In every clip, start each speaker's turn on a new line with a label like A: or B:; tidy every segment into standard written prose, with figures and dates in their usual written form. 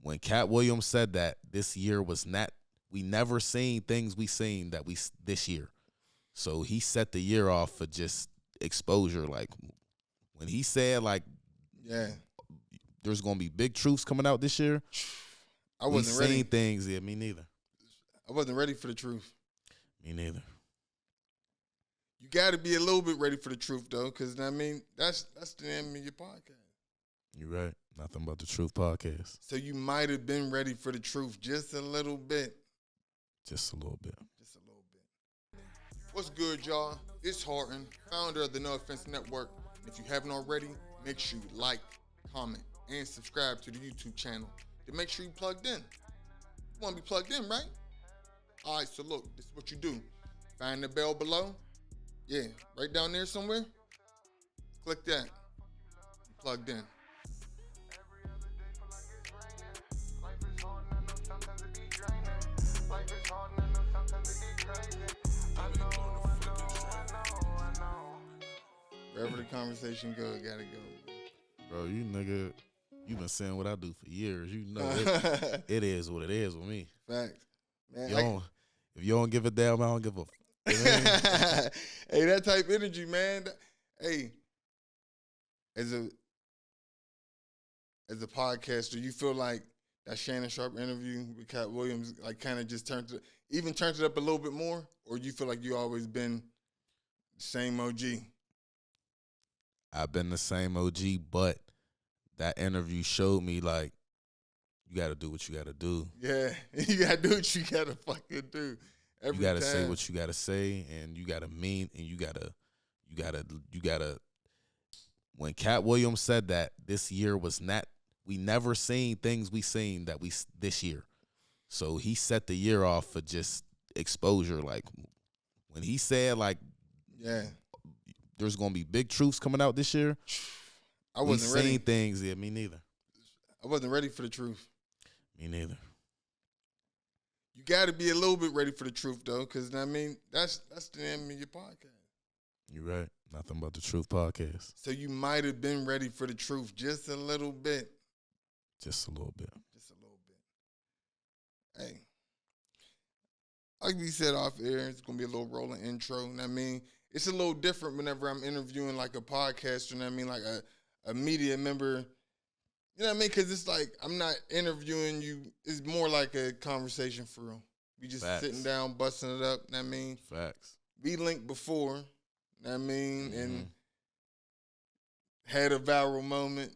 A: when Cat Williams said that this year was not, we never seen things we seen that we this year. So he set the year off for just exposure. Like when he said like,
B: yeah,
A: there's gonna be big truths coming out this year.
B: I wasn't ready.
A: Seen things, yeah, me neither.
B: I wasn't ready for the truth.
A: Me neither.
B: You got to be a little bit ready for the truth though, because I mean that's the name of your podcast.
A: You're right. Nothing but the Truth podcast.
B: So you might have been ready for the truth just a little bit.
A: Just a little bit.
B: Just a little bit. What's good, y'all? It's Horton, founder of the No Offense Network. If you haven't already, make sure you like, comment, and subscribe to the YouTube channel to make sure you plugged in. You want to be plugged in, right? All right, so look, this is what you do. Find the bell below. Yeah, right down there somewhere. Click that. You plugged in. Wherever the conversation goes, gotta go.
A: Bro, you nigga, you been saying what I do for years. You know it is what it is with me.
B: Facts. Man,
A: if you don't give a damn, I don't give a you know what I mean?
B: Hey, that type of energy, man. Hey, as a podcaster, you feel like that Shannon Sharp interview with Cat Williams, like, kind of just turned it up a little bit more, or you feel like you always been the same OG?
A: I've been the same OG, but that interview showed me, like, you got to do what you got to do.
B: Yeah, you got to do what you got to fucking do.
A: You got to say what you got to say, and you got to mean, and you got to, when Cat Williams said that this year was not, we never seen things we seen that we this year. So he set the year off for just exposure. Like when he said like,
B: yeah,
A: there's gonna be big truths coming out this year.
B: I wasn't ready.
A: Seen things, yeah, me neither.
B: I wasn't ready for the truth.
A: Me neither.
B: You got to be a little bit ready for the truth though, because I mean that's the name of your podcast.
A: You're right. Nothing but the Truth podcast.
B: So you might have been ready for the truth just a little bit.
A: Just a little bit.
B: Just a little bit. Hey, like we said off air, it's going to be a little rolling intro. And I mean, it's a little different whenever I'm interviewing like a podcaster, and I mean like a media member. You know what I mean? Because it's like I'm not interviewing you. It's more like a conversation for real. We just
A: Facts.
B: sitting down, busting it up. You know what I mean?
A: Facts.
B: We linked before. You know what I mean? And had a viral moment.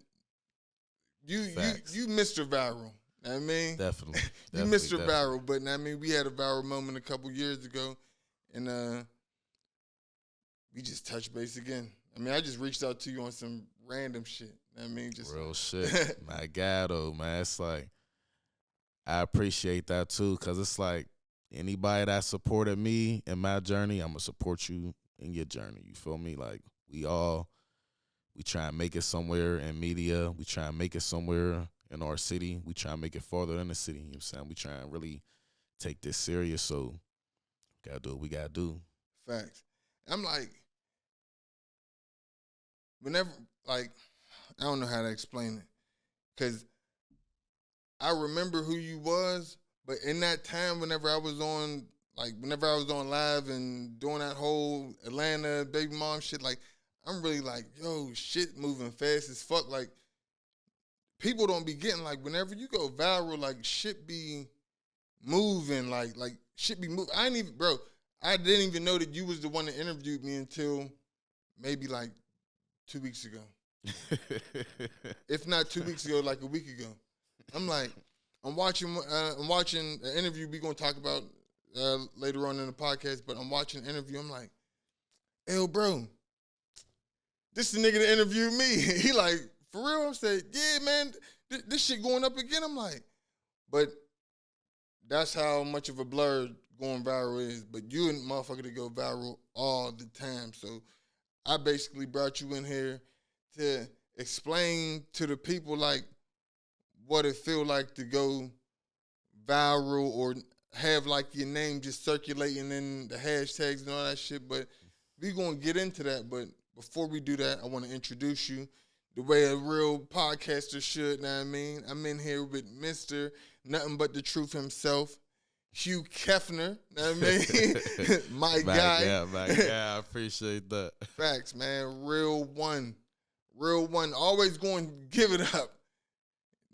B: You Mr. Viral. You know what I mean?
A: Definitely.
B: You Mr. Viral. But you know what I mean, we had a viral moment a couple years ago, and we just touched base again. I mean, I just reached out to you on some random shit. You know what I mean? Just
A: real shit. My God, though, man. It's like, I appreciate that too, because it's like anybody that supported me in my journey, I'm going to support you in your journey. You feel me? Like, we try and make it somewhere in media. We try and make it somewhere in our city. We try and make it farther than the city. You know what I'm saying? We try and really take this serious. So, got to do what we got to do.
B: Facts. I'm like, whenever, like, I don't know how to explain it. Because I remember who you was, but in that time, whenever I was on live and doing that whole Atlanta baby mom shit, like, I'm really like, yo, shit moving fast as fuck. Like, people don't be getting, like, whenever you go viral, like, shit be moving, like shit be moving. I didn't even know that you was the one that interviewed me until maybe, like, 2 weeks ago. If not 2 weeks ago, like a week ago. I'm like, I'm watching an interview we're going to talk about later on in the podcast, but I'm watching an interview. I'm like, yo, bro, this is the nigga that interviewed me. He like, for real? I said, yeah, man, this shit going up again. I'm like, but that's how much of a blur going viral is. But you and motherfucker to go viral all the time. So I basically brought you in here to explain to the people, like, what it feel like to go viral or have, like, your name just circulating in the hashtags and all that shit. But we going to get into that. But before we do that, I want to introduce you. the way a real podcaster should, know what I mean? I'm in here with Mr. Nothing But the Truth himself, Hugh Kefner, know what I mean? My guy.
A: My guy, I appreciate that.
B: Facts, man. Real one. Always going to give it up.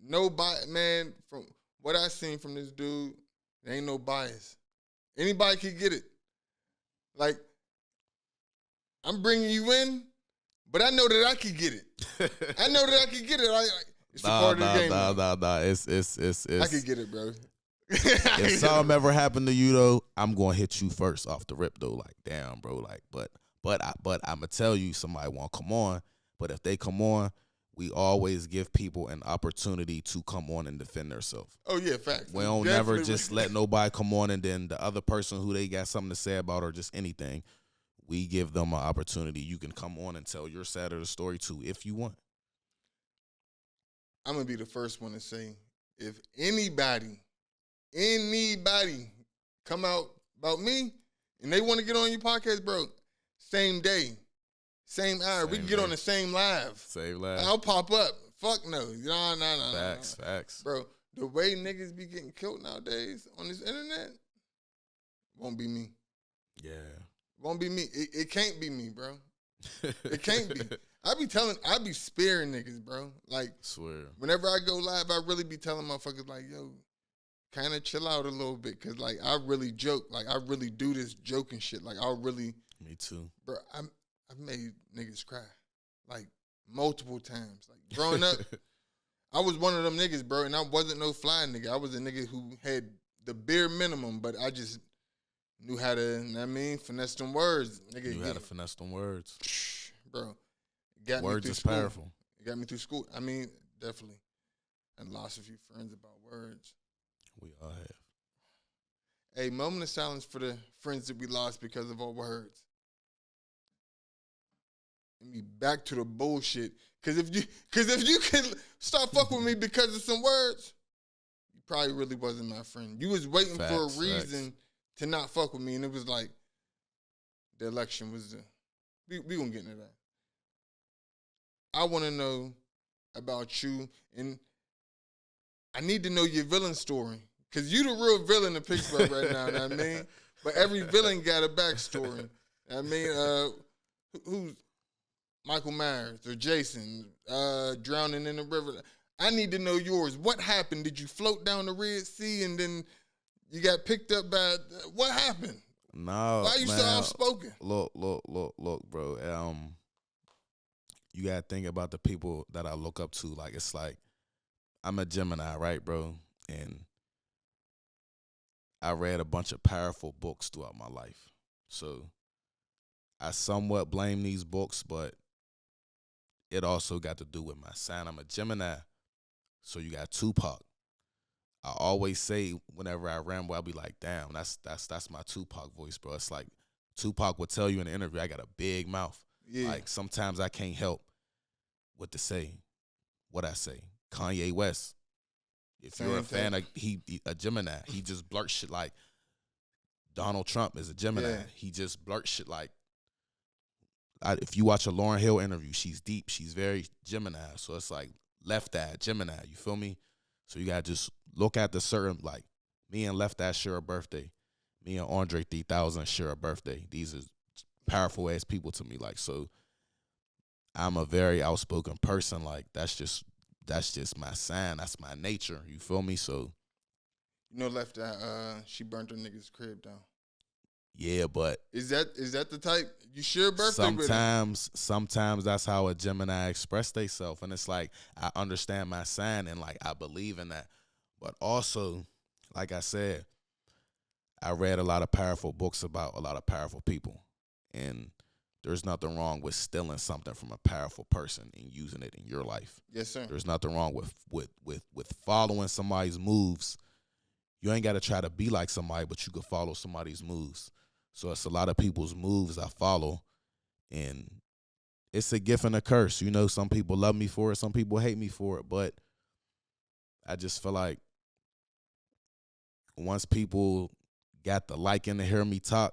B: Nobody, man, from what I seen from this dude, there ain't no bias. Anybody can get it. Like, I'm bringing you in, but I know that I can get it. It's a part of the game.
A: Nah. It's.
B: I can get it, bro.
A: If something ever happened to you though, I'm gonna hit you first off the rip though. Like, damn, bro. Like, but I'ma tell you, somebody won't come on. But if they come on, we always give people an opportunity to come on and defend themselves.
B: Oh yeah, facts.
A: We don't never just let nobody come on and then the other person who they got something to say about or just anything, we give them an opportunity. You can come on and tell your side of the story too if you want.
B: I'm gonna be the first one to say, if anybody come out about me and they want to get on your podcast, bro, same day, same hour, we can get on the same live.
A: Same live.
B: I'll pop up. Fuck no. Nah.
A: Facts.
B: Bro, the way niggas be getting killed nowadays on this internet, won't be me.
A: Yeah.
B: Won't be me. It can't be me, bro. It can't be. I be sparing niggas, bro. Like,
A: swear.
B: Whenever I go live, I really be telling motherfuckers, like, yo, kind of chill out a little bit. Because, like, I really joke. Like, I really do this joking shit. Like, I'll really.
A: Me too.
B: Bro, I've made niggas cry. Like, multiple times. Like, growing up, I was one of them niggas, bro. And I wasn't no fly nigga. I was a nigga who had the bare minimum. But I just knew how to, you know what I mean, finesse them words. Nigga,
A: you had to finesse them words.
B: Bro.
A: Words is powerful.
B: It got me through school. I mean, definitely. And lost a few friends about words.
A: We all have.
B: Hey, moment of silence for the friends that we lost because of our words. And be back to the bullshit. Cause if you could stop fucking with me because of some words, you probably really wasn't my friend. You was waiting for a reason to not fuck with me, and it was like the election was we gonna get into that. I want to know about you, and I need to know your villain story. Because you the real villain in Pittsburgh right now, know what I mean? But every villain got a backstory. I mean, who's Michael Myers or Jason drowning in the river? I need to know yours. What happened? Did you float down the Red Sea and then you got picked up by, what happened?
A: No,
B: why are you so outspoken?
A: Look, bro. You gotta think about the people that I look up to. Like, it's like, I'm a Gemini, right, bro? And I read a bunch of powerful books throughout my life. So I somewhat blame these books, but it also got to do with my sign. I'm a Gemini. So you got Tupac. I always say whenever I ramble, I'll be like, damn, that's my Tupac voice, bro. It's like Tupac would tell you in an interview, I got a big mouth. Yeah. Like, sometimes I can't help what to say, what I say. Kanye West, if you're a fan of he a Gemini, he just blurts shit like Donald Trump is a Gemini. Yeah. He just blurts shit like, if you watch a Lauryn Hill interview, she's deep. She's very Gemini. So it's like Left Eye, Gemini. You feel me? So you got to just look at the certain, like, me and Left Eye share a birthday. Me and Andre 3000 share a birthday. These are powerful ass people to me. Like, so I'm a very outspoken person. Like, that's just my sign. That's my nature. You feel me? So,
B: you know, Left Eye, she burnt her nigga's crib down.
A: Yeah, but
B: is that the type you share a birthday with?
A: Sometimes that's how a Gemini express themselves, and it's like, I understand my sign and like I believe in that. But also, like I said, I read a lot of powerful books about a lot of powerful people, and there's nothing wrong with stealing something from a powerful person and using it in your life.
B: Yes, sir.
A: There's nothing wrong with following somebody's moves. You ain't got to try to be like somebody, but you could follow somebody's moves. So it's a lot of people's moves I follow, and it's a gift and a curse. You know, some people love me for it, some people hate me for it, but I just feel like once people got the liking to hear me talk,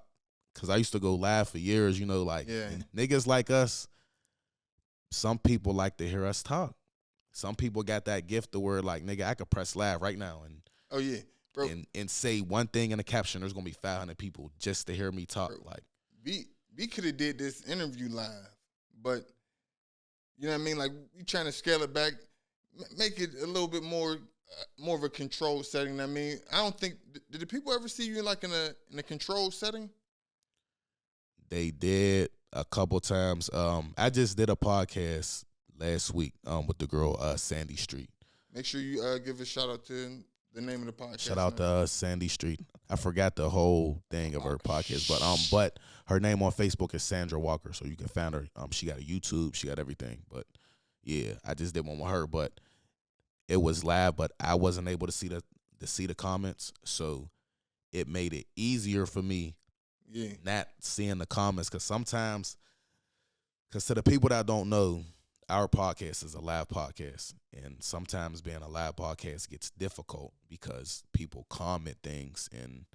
A: because I used to go live for years, you know, like, niggas like us, some people like to hear us talk. Some people got that gift to where like, nigga, I could press live right now and
B: Oh yeah, bro.
A: And say one thing in the caption. There's gonna be 500 people just to hear me talk.
B: Bro,
A: like
B: we could have did this interview live, but you know what I mean. Like we trying to scale it back, make it a little bit more of a controlled setting. I mean, I don't think did the people ever see you like in a controlled setting?
A: they did a couple times. I just did a podcast last week with the girl Sandy Street.
B: Make sure you give a shout out to the name of the podcast.
A: Shout out to Sandy Street. I forgot the whole thing of her podcast, but her name on Facebook is Sandra Walker, so you can find her. She got a YouTube, she got everything. But yeah, I just did one with her, but it was live, but I wasn't able to see the comments, so it made it easier for me.
B: Yeah,
A: not seeing the comments, because sometimes, because to the people that don't know, our podcast is a live podcast, and sometimes being a live podcast gets difficult because people comment things and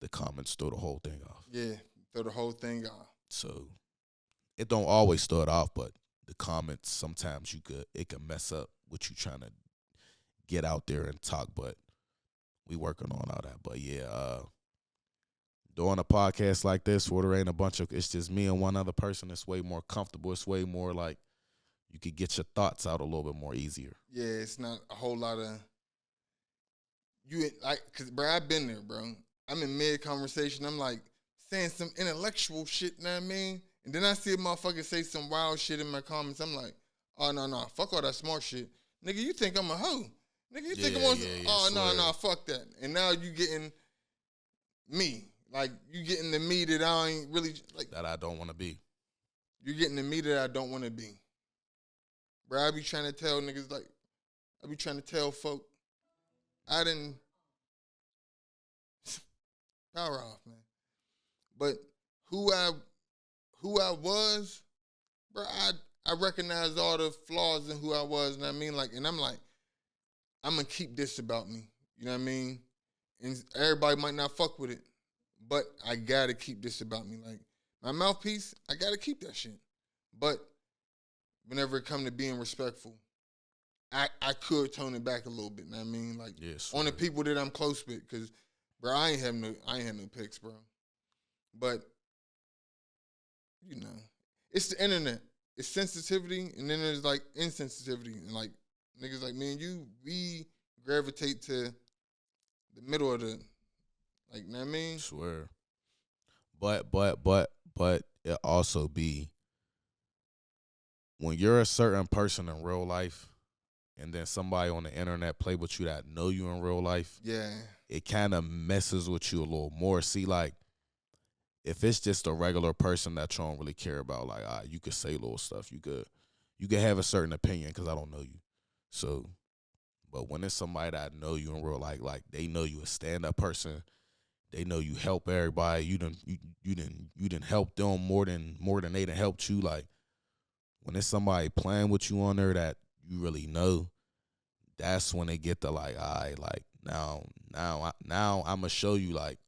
A: the comments throw the whole thing off.
B: Yeah, throw the whole thing off.
A: So it don't always throw it off, but the comments sometimes it can mess up what you trying to get out there and talk. But we working on all that. But yeah, doing a podcast like this where there ain't a bunch of, it's just me and one other person, it's way more comfortable. It's way more like you could get your thoughts out a little bit more easier.
B: Yeah, it's not a whole lot of cause bro, I've been there, bro. I'm in mid conversation. I'm like saying some intellectual shit, you know what I mean? And then I see a motherfucker say some wild shit in my comments. I'm like, oh no, fuck all that smart shit. Nigga, you think I'm a hoe. Nigga, you think I'm on no, fuck that. And now you getting me. Like, you getting the me that I ain't really like.
A: That I don't want to be.
B: You're getting the me that I don't want to be. Bro, I be trying to tell niggas, like, I be trying to tell folk, I didn't, power off, man. But who I was, bro, I recognize all the flaws in who I was, and I mean, like, and I'm like, I'm gonna keep this about me, you know what I mean? And everybody might not fuck with it, but I gotta keep this about me. Like, my mouthpiece, I gotta keep that shit. But whenever it come to being respectful, I could tone it back a little bit. You know what I mean? Like,
A: yes,
B: on the people that I'm close with, because, bro, I ain't had no picks, bro. But, you know, it's the internet. It's sensitivity, and then there's, like, insensitivity. And, like, niggas like me and you, we gravitate to the middle of the, like, you know what I mean?
A: Swear. But it also be, when you're a certain person in real life and then somebody on the internet play with you that know you in real life,
B: yeah, it
A: kind of messes with you a little more. See, like, if it's just a regular person that you don't really care about, like, you could say little stuff. You could have a certain opinion because I don't know you. So, but when it's somebody that know you in real life, like they know you a stand-up person, they know you help everybody, you done help them more than they done helped you, like, when it's somebody playing with you on there that you really know, that's when they get to like, all right, like now I'm gonna show you like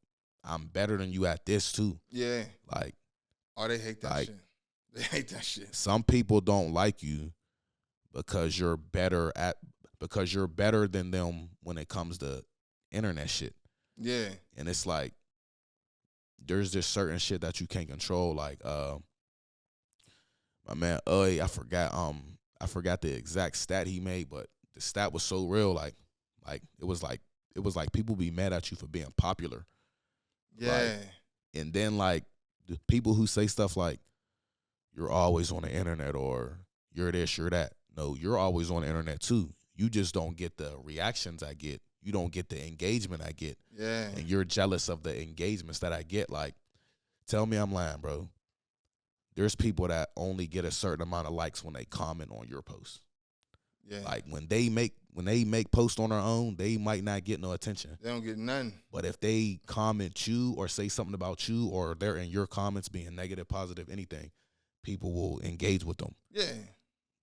A: I'm better than you at this too. Yeah. Like,
B: oh, they hate that shit. They hate that shit.
A: Some people don't like you because you're better than them when it comes to internet shit. Yeah. And it's like there's just certain shit that you can't control. Like my man, I forgot the exact stat he made, but the stat was so real. Like it was like people be mad at you for being popular. Yeah. Like, and then like the people who say stuff like you're always on the internet or you're this, you're that. No, you're always on the internet too. You just don't get the reactions I get. You don't get the engagement I get. Yeah. And you're jealous of the engagements that I get. Like, tell me I'm lying, bro. There's people that only get a certain amount of likes when they comment on your post. Yeah. Like when they make posts on their own, they might not get no attention.
B: They don't get none.
A: But if they comment you or say something about you or they're in your comments being negative, positive, anything, people will engage with them. Yeah.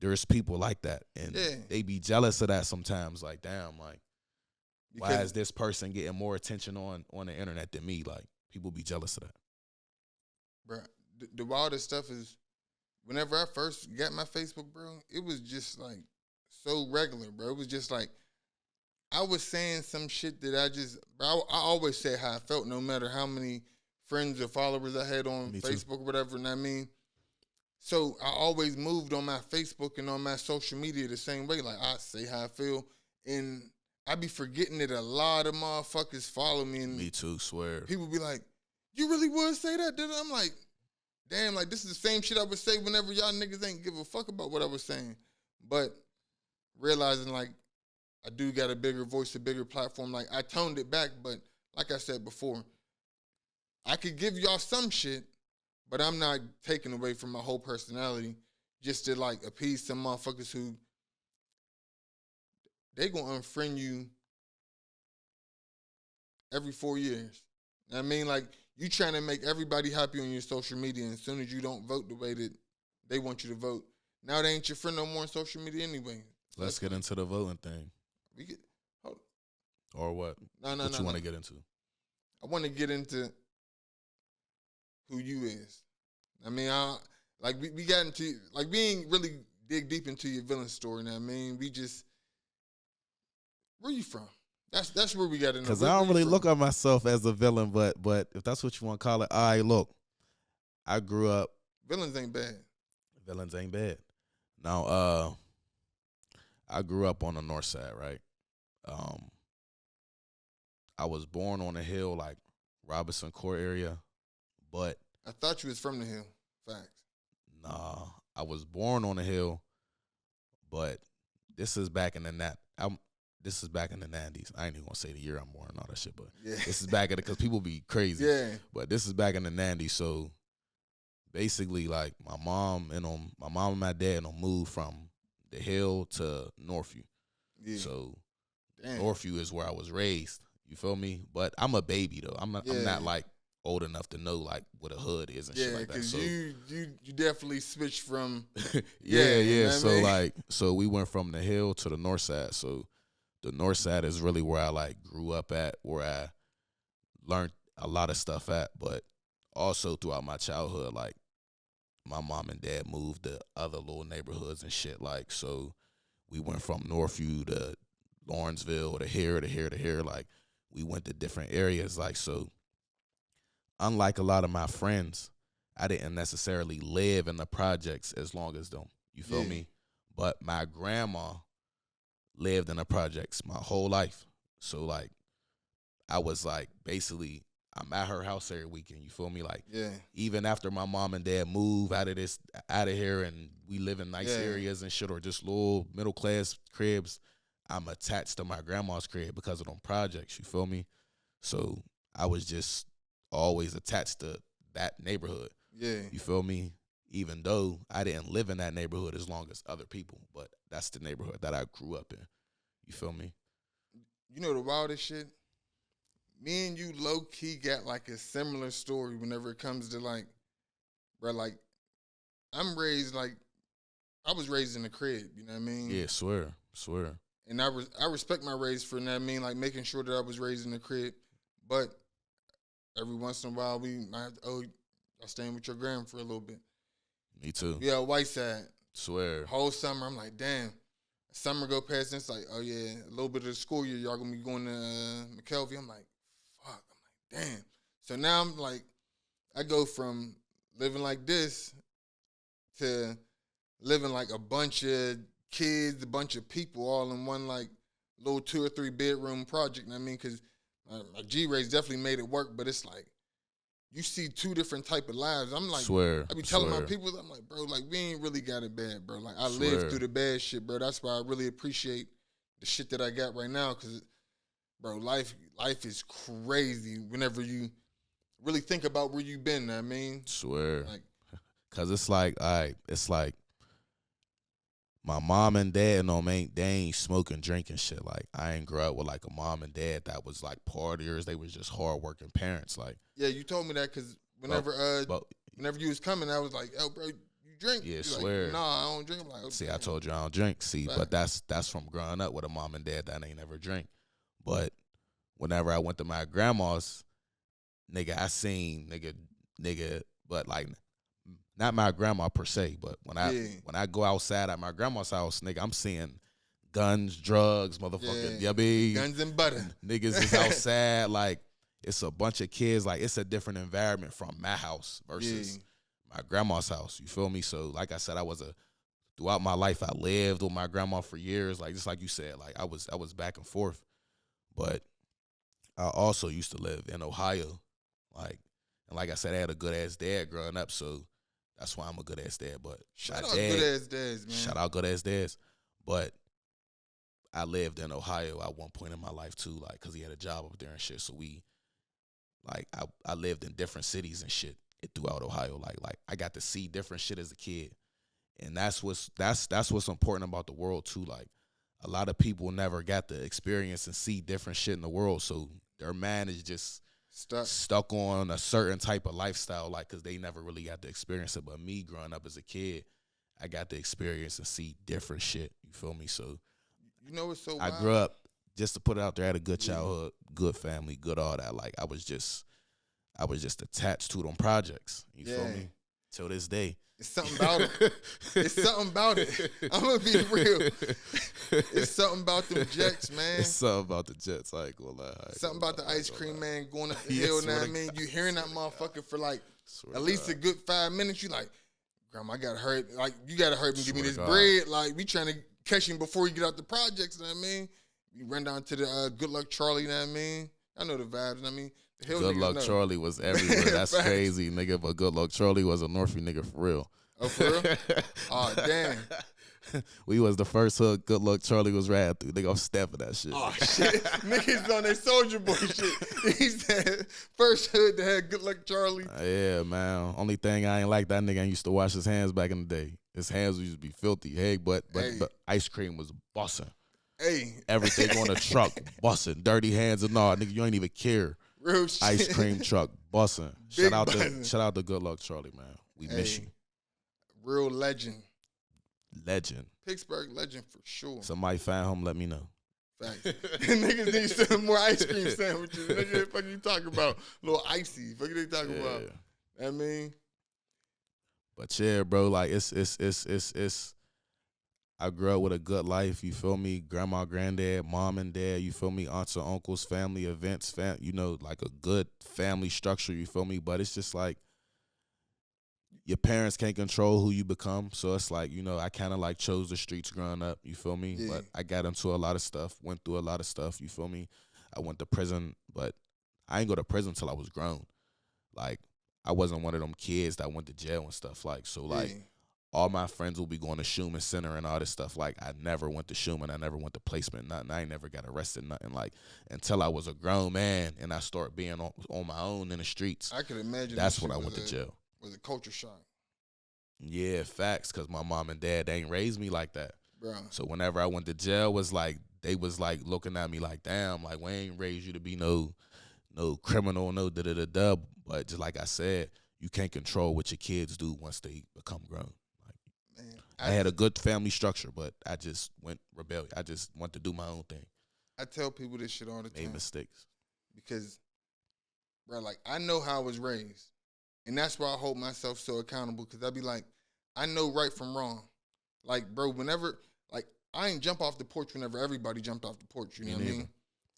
A: There's people like that. And they be jealous of that sometimes. Like, damn, like, because why is this person getting more attention on the internet than me? Like, people be jealous of that.
B: Bro, the wildest stuff is whenever I first got my Facebook, bro, it was just like so regular, bro. It was just like I was saying some shit that I always say how I felt, no matter how many friends or followers I had on
A: Me too.
B: Facebook or whatever. And I mean, so I always moved on my Facebook and on my social media the same way. Like I say how I feel, and I be forgetting that a lot of motherfuckers follow me, and
A: Me too, swear.
B: people be like, "You really would say that?" Did I'm like, "Damn, like this is the same shit I would say whenever y'all niggas ain't give a fuck about what I was saying." But realizing like I do got a bigger voice, a bigger platform. Like I toned it back, but like I said before, I could give y'all some shit, but I'm not taking away from my whole personality just to like appease some motherfuckers who they gonna unfriend you every 4 years. I mean, like you trying to make everybody happy on your social media, and as soon as you don't vote the way that they want you to vote, now they ain't your friend no more on social media anyway.
A: Let's get into the voting thing.
B: We get hold
A: Or what?
B: no
A: What you want to get into?
B: I want to get into who you is. I mean, we got into like we ain't really dig deep into your villain story. Now, I mean, we just where you from? That's where we got to know.
A: Because I don't really look at myself as a villain, but if that's what you want to call it, all right, look, I grew up.
B: Villains ain't bad.
A: Villains ain't bad. Now, I grew up on the north side, right? I was born on a hill, like Robinson Court area, but
B: I thought you was from the hill. Facts.
A: nah, I was born on a hill, but this is back in the This is back in the 90s. I ain't even gonna say the year I'm born and all that shit, but
B: Yeah.
A: this is back in because people be crazy.
B: Yeah.
A: But this is back in the 90s. So basically, like my mom and my dad moved from the hill to Northview.
B: Yeah.
A: So
B: Damn.
A: Northview is where I was raised. You feel me? But I'm a baby though. I'm not like old enough to know like what a hood is and shit like that.
B: Because
A: So
B: you definitely switched from
A: yeah.
B: You know
A: So
B: what I mean?
A: so we went from the hill to the north side. So the north side is really where I like grew up at, where I learned a lot of stuff at. But also throughout my childhood, like my mom and dad moved to other little neighborhoods and shit. Like so, we went from Northview to Lawrenceville to here to here to here. Like we went to different areas. Like so, unlike a lot of my friends, I didn't necessarily live in the projects as long as them. You feel me? But my grandma lived in the projects my whole life. So like I was like basically I'm at her house every weekend, you feel me? Like even after my mom and dad move out of here and we live in nice areas and shit or just little middle class cribs, I'm attached to my grandma's crib because of them projects, you feel me? So I was just always attached to that neighborhood. Yeah. You feel me? Even though I didn't live in that neighborhood as long as other people, but that's the neighborhood that I grew up in. You feel me?
B: You know the wildest shit? Me and you low-key got like a similar story whenever it comes to like, bro, like, I was raised in a crib, you know what I mean?
A: Yeah, swear.
B: And I respect my raise for, you know what I mean, like making sure that I was raised in a crib. But every once in a while, we might have to, I'm staying with your gram for a little bit.
A: Me too.
B: Yeah, white side.
A: Swear.
B: Whole summer, I'm like, damn. Summer go past, and it's like, oh yeah, a little bit of the school year, y'all gonna be going to McKelvey. I'm like, fuck. I'm like, damn. So now I'm like, I go from living like this to living like a bunch of kids, a bunch of people all in one like little 2 or 3 bedroom project. You know what I mean? Because my G-rays definitely made it work, but it's like, you see 2 different type of lives. I'm like, I be telling my people, I'm like, bro, like we ain't really got it bad, bro. Like I lived through the bad shit, bro. That's why I really appreciate the shit that I got right now, because, bro, life is crazy whenever you really think about where you been. I mean,
A: swear, like, cause it's like, it's like my mom and dad, they ain't smoking, drinking shit. Like I ain't grow up with like a mom and dad that was like partiers. They was just hardworking parents. Like
B: you told me that because whenever you was coming, I was like, oh, bro, you drink?
A: Yeah,
B: you
A: swear.
B: Like, nah, I don't drink. I'm like, okay.
A: See, I told you I don't drink. See, but that's from growing up with a mom and dad that ain't never drink. But whenever I went to my grandma's, nigga, I seen nigga, but like not my grandma per se, but when
B: Yeah.
A: I go outside at my grandma's house, nigga, I'm seeing guns, drugs, motherfucking,
B: Yeah.
A: I mean,
B: Guns and butter.
A: niggas is outside, like, it's a bunch of kids, like, it's a different environment from my house versus my grandma's house, you feel me? So, like I said, throughout my life, I lived with my grandma for years, like, just like you said, like, I was back and forth, but I also used to live in Ohio, like, and like I said, I had a good-ass dad growing up, so that's why I'm a good-ass dad, but
B: Shout
A: my
B: out
A: dad,
B: good ass dads, man.
A: shout out good-ass dads, but I lived in Ohio at one point in my life too, like, cause he had a job up there and shit. So I lived in different cities and shit throughout Ohio. Like I got to see different shit as a kid, and that's what's important about the world too. Like, a lot of people never got to experience and see different shit in the world, so their mind is just stuck on a certain type of lifestyle, like, cause they never really got to experience it. But me growing up as a kid, I got to experience and see different shit. You feel me? So.
B: You know what's so
A: I
B: wild?
A: grew up, just to put it out there, I had a good childhood, good family, good all that. Like, I was just attached to them projects. You feel me? Till this day.
B: It's something about it. It's something about it. I'm gonna be real. It's something about them Jets, man.
A: It's something about the Jets. I ain't gonna lie.
B: Something about the ice cream man going up the hill. Know what I mean? You hearing that motherfucker for like at least a good 5 minutes. You like, Grandma, I gotta hurry. Like, you gotta hurry and give me this bread. Like, we trying to catch him before you get out the projects, you know what I mean? You run down to the Good Luck Charlie, you know what I mean? I know the vibes, you know what I mean? The
A: Good Luck Charlie was everywhere. That's crazy, nigga. But Good Luck Charlie was a Northie nigga for real.
B: Oh, for real? Oh, damn.
A: We was the first hood Good Luck Charlie was riding through. Nigga, I'm stepping that shit.
B: Oh, shit. Niggas on that Soldier Boy shit. He said, first hood that had Good Luck Charlie.
A: Yeah, man. Only thing I ain't like, that nigga ain't used to wash his hands back in the day. His hands used to be filthy. Hey, but the ice cream was busting.
B: Hey.
A: Everything on the truck busting. Dirty hands and all. Nigga, you ain't even care.
B: Real shit.
A: Ice cream truck busting. Shout out to Good Luck Charlie, man. We miss you.
B: Real legend.
A: Legend.
B: Pittsburgh legend for sure.
A: Somebody find him, let me know.
B: Facts. Niggas need some more ice cream sandwiches. Nigga, what the fuck you talking about? A little icy. What they talking about? I mean.
A: But yeah, bro, like it's I grew up with a good life, you feel me? Grandma, granddad, mom and dad, you feel me? Aunts and uncles, family events, you know, like a good family structure, you feel me? But it's just like your parents can't control who you become. So it's like, you know, I kind of like chose the streets growing up, you feel me?
B: Yeah.
A: But I got into a lot of stuff, went through a lot of stuff, you feel me? I went to prison, but I ain't go to prison until I was grown. Like, I wasn't one of them kids that went to jail and stuff. Like, so like, all my friends will be going to Schumann Center and all this stuff. Like, I never went to Schumann. I never went to placement, nothing. I ain't never got arrested, nothing. Like, until I was a grown man and I started being on my own in the streets.
B: I could imagine.
A: That's when I went to jail.
B: Was a culture shock.
A: Yeah, facts, because my mom and dad, they ain't raised me like that.
B: Bro.
A: So whenever I went to jail, was like, they was like looking at me like, damn, like, we ain't raised you to be no criminal, no da-da-da-da. But just like I said, you can't control what your kids do once they become grown.
B: Man,
A: I had a good family structure, but I just went rebellious. I just want to do my own thing.
B: I tell people this shit all the time.
A: Made mistakes.
B: Because, bro, like, I know how I was raised. And that's why I hold myself so accountable. Because I be like, I know right from wrong. Like, bro, whenever, like, I ain't jump off the porch whenever everybody jumped off the porch. You know what I mean?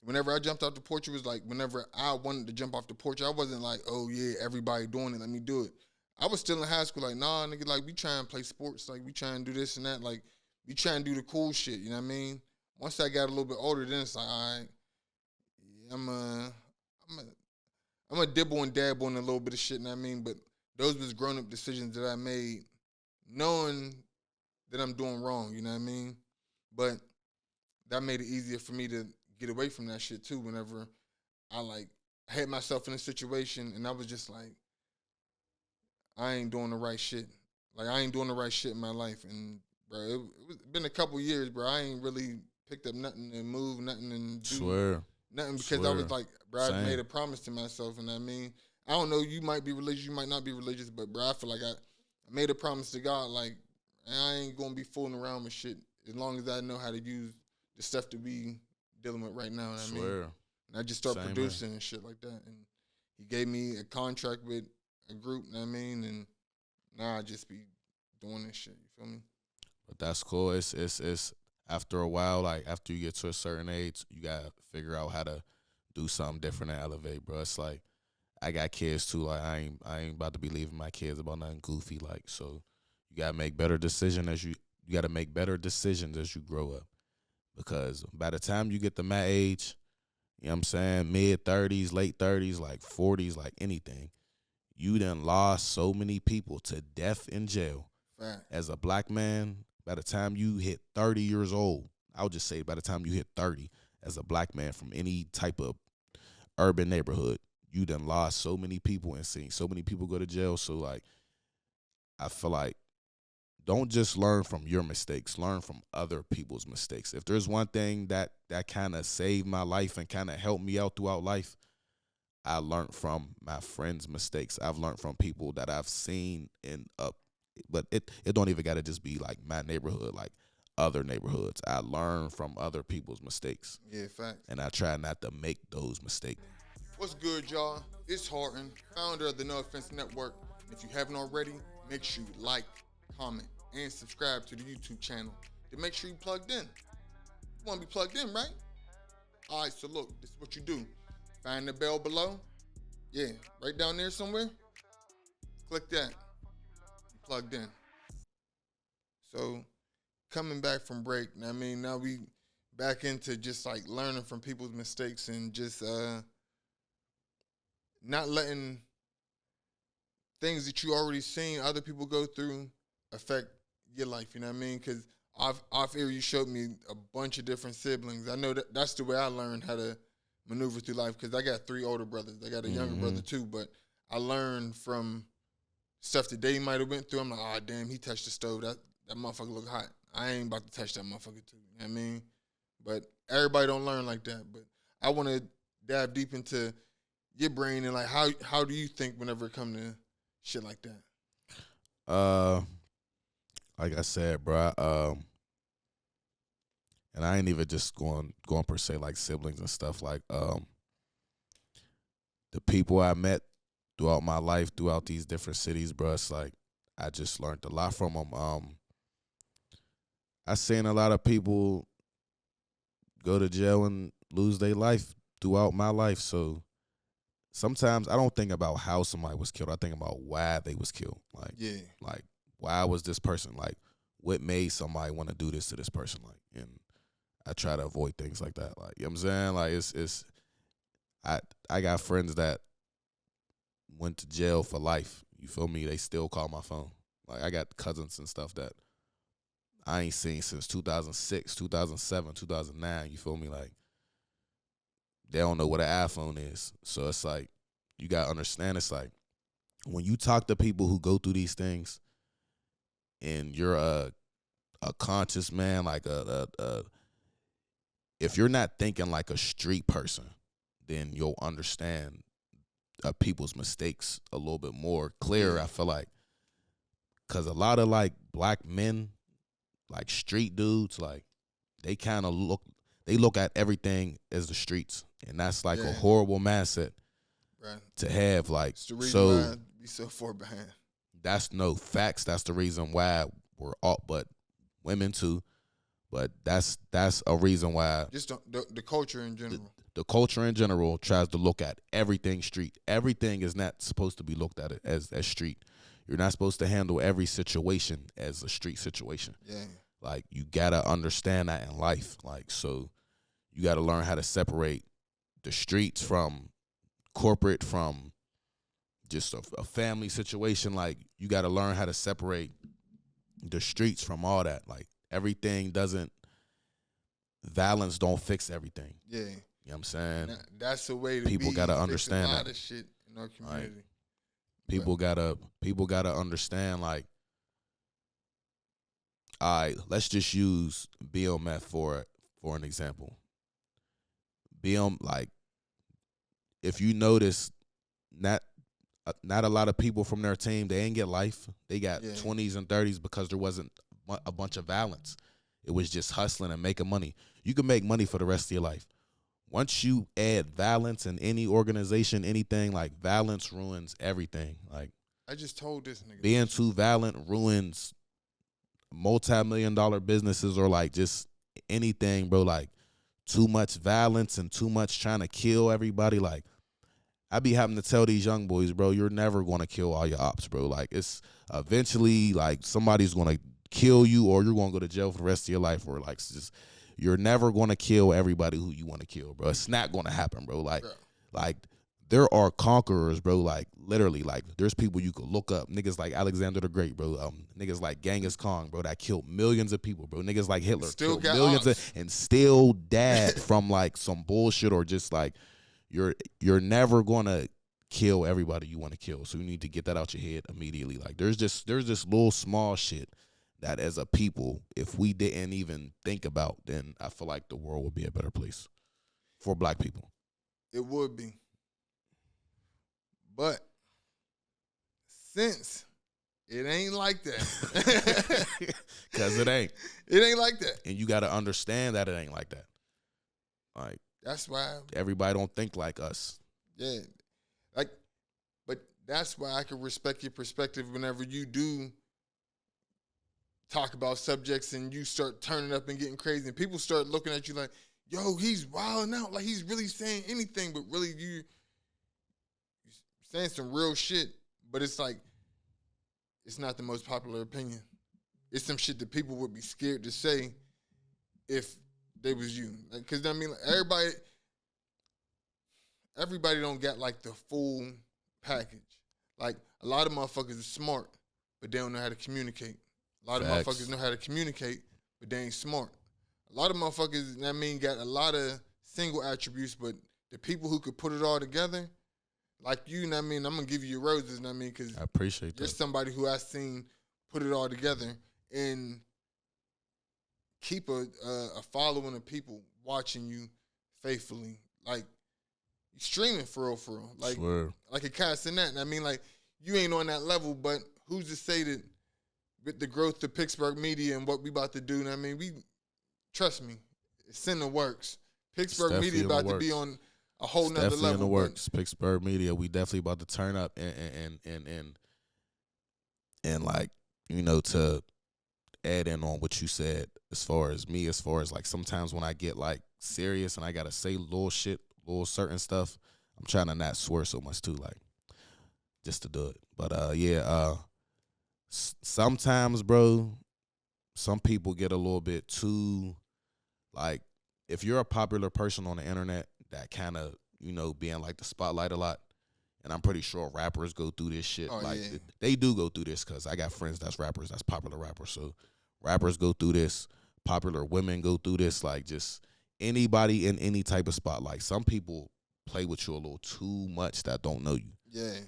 B: Whenever I jumped off the porch, it was like whenever I wanted to jump off the porch, I wasn't like, oh, yeah, everybody doing it, let me do it. I was still in high school like, nah, nigga, like, we try and play sports. Like, we try and do this and that. Like, we try and do the cool shit, you know what I mean? Once I got a little bit older, then it's like, all right, yeah, I'm a dibble and dabble in a little bit of shit, you know what I mean? But those was grown-up decisions that I made knowing that I'm doing wrong, you know what I mean? But that made it easier for me to get away from that shit, too, whenever I had myself in a situation and I was just like, I ain't doing the right shit. Like, I ain't doing the right shit in my life. And, bro, it's been a couple years, bro. I ain't really picked up nothing and moved, nothing and do nothing because I was like, bro, I made a promise to myself. And I mean, I don't know, you might be religious, you might not be religious, but, bro, I feel like I made a promise to God, like, I ain't going to be fooling around with shit as long as I know how to use the stuff that we dealing with right now. You know what I mean? And I just start producing and shit like that. And he gave me a contract with a group, you know what I mean? And now I just be doing this shit. You feel me?
A: But that's cool. It's after a while, like after you get to a certain age, you gotta figure out how to do something different and elevate, bro. It's like I got kids too. Like I ain't about to be leaving my kids about nothing goofy. Like so, you gotta make better decision as you gotta make better decisions as you grow up. Because by the time you get to my age, you know what I'm saying, mid-30s, late-30s, like 40s, like anything, you done lost so many people to death in jail.
B: Fact.
A: As a black man, by the time you hit 30 years old, I would just say by the time you hit 30, as a black man from any type of urban neighborhood, you done lost so many people and seen so many people go to jail. So, like, I feel like don't just learn from your mistakes, learn from other people's mistakes. If there's one thing that kind of saved my life and kind of helped me out throughout life, I learned from my friends' mistakes. I've learned from people that I've seen but it don't even got to just be like my neighborhood, like other neighborhoods. I learn from other people's mistakes.
B: Yeah, facts.
A: And I try not to make those mistakes.
B: What's good, y'all? It's Horton, founder of the No Offense Network. If you haven't already, make sure you like, comment, and subscribe to the YouTube channel to make sure you plugged in. You want to be plugged in, right? All right, so look, this is what you do. Find the bell below. Yeah, right down there somewhere. Click that. You plugged in. So, coming back from break, I mean, now we back into just like learning from people's mistakes and just not letting things that you already seen other people go through affect your life, you know what I mean? Because off air, you showed me a bunch of different siblings. I know that's the way I learned how to maneuver through life because I got 3 older brothers. I got a younger brother too, but I learned from stuff that they might have went through. I'm like, oh, damn, he touched the stove. That motherfucker look hot. I ain't about to touch that motherfucker too, you know what I mean? But everybody don't learn like that. But I want to dive deep into your brain and like how do you think whenever it comes to shit like that?
A: Like I said, bro, and I ain't even just going per se like siblings and stuff. Like the people I met throughout my life, throughout these different cities, bro, it's like I just learned a lot from them. I seen a lot of people go to jail and lose their life throughout my life. So sometimes I don't think about how somebody was killed. I think about why they was killed. Like,
B: Yeah.
A: Like, why was this person, like, what made somebody want to do this to this person? Like, and I try to avoid things like that. Like, you know what I'm saying? Like, I got friends that went to jail for life. You feel me? They still call my phone. Like, I got cousins and stuff that I ain't seen since 2006, 2007, 2009. You feel me? Like, they don't know what an iPhone is. So it's like, you got to understand, it's like, when you talk to people who go through these things and you're a conscious man, like if you're not thinking like a street person, then you'll understand people's mistakes a little bit more clear, I feel like. Because a lot of like black men, like street dudes, like they kind of look at everything as the streets. And that's like a horrible mindset to have. Like,
B: it's the reason why I be so far behind.
A: That's no facts. That's the reason why we're all, but women too. But that's a reason why.
B: Just the culture in general.
A: The culture in general tries to look at everything street. Everything is not supposed to be looked at as street. You're not supposed to handle every situation as a street situation.
B: Yeah.
A: Like, you gotta understand that in life. Like, so you gotta learn how to separate the streets from corporate, from just a family situation. Like, you gotta learn how to separate the streets from all that. Like, violence don't fix everything.
B: Yeah.
A: You know what I'm saying?
B: That's the way to
A: people gotta understand
B: a lot
A: that.
B: of shit in our community.
A: Like, people gotta understand, like, all right, let's just use BMF for an example. Like, if you notice, not a lot of people from their team, they ain't get life. They got 20s and 30s because there wasn't a bunch of violence. It was just hustling and making money. You can make money for the rest of your life. Once you add violence in any organization, anything, like, violence ruins everything. Like,
B: I just told this nigga.
A: Being too violent ruins multi-million-dollar businesses or like just anything, bro. Like too much violence and too much trying to kill everybody. Like I be having to tell these young boys, bro, you're never gonna kill all your ops, bro. Like it's eventually like somebody's gonna kill you or you're gonna go to jail for the rest of your life, or like just you're never gonna kill everybody who you want to kill, bro. It's not gonna happen, bro. Like there are conquerors, bro. Like literally, like there's people you could look up, niggas like Alexander the Great, bro. Niggas like Genghis Khan, bro, that killed millions of people, bro. Niggas like Hitler
B: Still
A: killed
B: got
A: millions
B: ops.
A: and still died from like some bullshit or just like you're never gonna kill everybody you want to kill. So you need to get that out your head immediately. Like there's this little small shit that as a people, if we didn't even think about, then I feel like the world would be a better place for black people.
B: It would be. But since it ain't like that.
A: Because it ain't.
B: It ain't like that.
A: And you got to understand that it ain't like that. Like
B: that's why
A: everybody don't think like us.
B: Yeah. Like, but that's why I can respect your perspective whenever you do talk about subjects and you start turning up and getting crazy and people start looking at you like, yo, he's wilding out. Like he's really saying anything, but really you're saying some real shit. But it's like, it's not the most popular opinion. It's some shit that people would be scared to say if they was you. Because I mean, like, everybody don't get like the full package. Like a lot of motherfuckers are smart, but they don't know how to communicate. A lot of motherfuckers know how to communicate, but they ain't smart. A lot of motherfuckers, I mean, got a lot of single attributes, but the people who could put it all together, like you, know what I mean, I'm gonna give you your roses, know what I mean, because
A: I appreciate that.
B: You're somebody who I've seen put it all together and keep a following of people watching you faithfully, like streaming for real. Like,
A: swear.
B: Like a cast in that. And I mean, like, you ain't on that level, but who's to say that with the growth of Pittsburgh media and what we about to do, you know what I mean, we trust me, it's in the works. Pittsburgh media about to be on a whole nother level.
A: Definitely in the works. Pittsburgh media, we definitely about to turn up and like, you know, to add in on what you said as far as me, as far as like sometimes when I get like serious and I gotta say little shit, little certain stuff, I'm trying to not swear so much too, like just to do it. But sometimes, bro, some people get a little bit too, like, if you're a popular person on the internet that kind of, you know, being like the spotlight a lot, and I'm pretty sure rappers go through this shit. They do go through this because I got friends that's rappers, that's popular rappers. So rappers go through this. Popular women go through this. Like just anybody in any type of spotlight. Some people play with you a little too much that don't know you.
B: Yeah.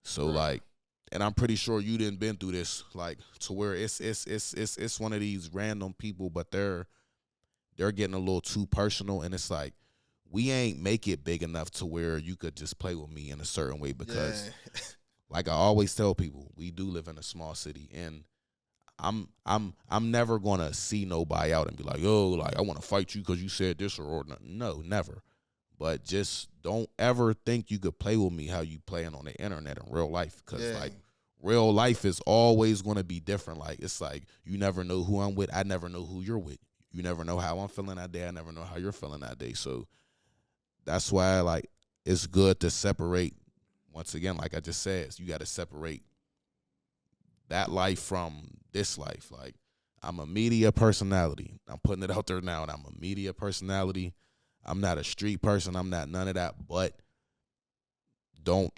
A: So like, and I'm pretty sure you didn't been through this, like to where it's one of these random people, but they're getting a little too personal, and it's like, we ain't make it big enough to where you could just play with me in a certain way because, like I always tell people, we do live in a small city, and I'm never gonna see nobody out and be like, yo, like I want to fight you because you said this or no, never. But just don't ever think you could play with me how you playing on the internet in real life, because like real life is always gonna be different. Like it's like you never know who I'm with, I never know who you're with. You never know how I'm feeling that day, I never know how you're feeling that day. So that's why, like, it's good to separate. Once again, like I just said, you got to separate that life from this life. Like, I'm a media personality. I'm putting it out there now, and I'm a media personality. I'm not a street person. I'm not none of that. But you're